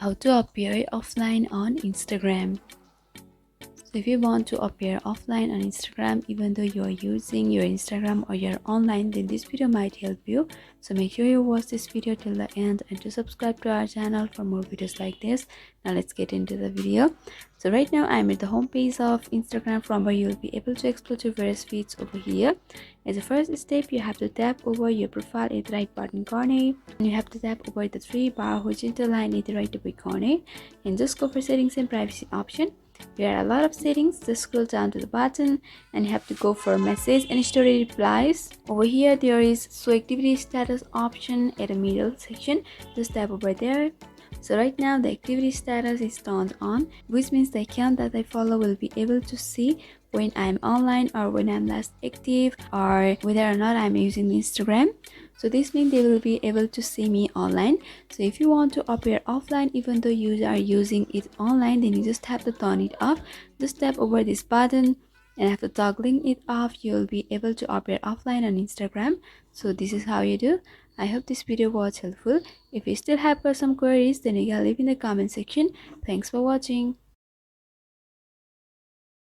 How to appear offline on Instagram. So if you want to appear offline on Instagram even though you're using your Instagram or you're online, then this video might help you. So make sure you watch this video till the end and to subscribe to our channel for more videos like this. Now let's get into the video. So right now I'm at the home page of Instagram, from where you'll be able to explore to various feeds over here. As a first step, you have to tap over your profile at the right bottom corner, and you have to tap over the three bar horizontal line at the right upper corner, and just go for settings and privacy option. There are a lot of settings. Just scroll down to the bottom and you have to go for message and story replies. Over here there is show activity status option at the middle section. Just tap over there. So right now the activity status is turned on, which means the account that I follow will be able to see when I'm online or when I'm last active or whether or not I'm using Instagram. So this means they will be able to see me online. So if you want to appear offline even though you are using it online, then you just have to turn it off. Just tap over this button, and after toggling it off, you will be able to appear offline on Instagram. So this is how you do. I hope this video was helpful. If you still have some queries, then you can leave in the comment section. Thanks for watching.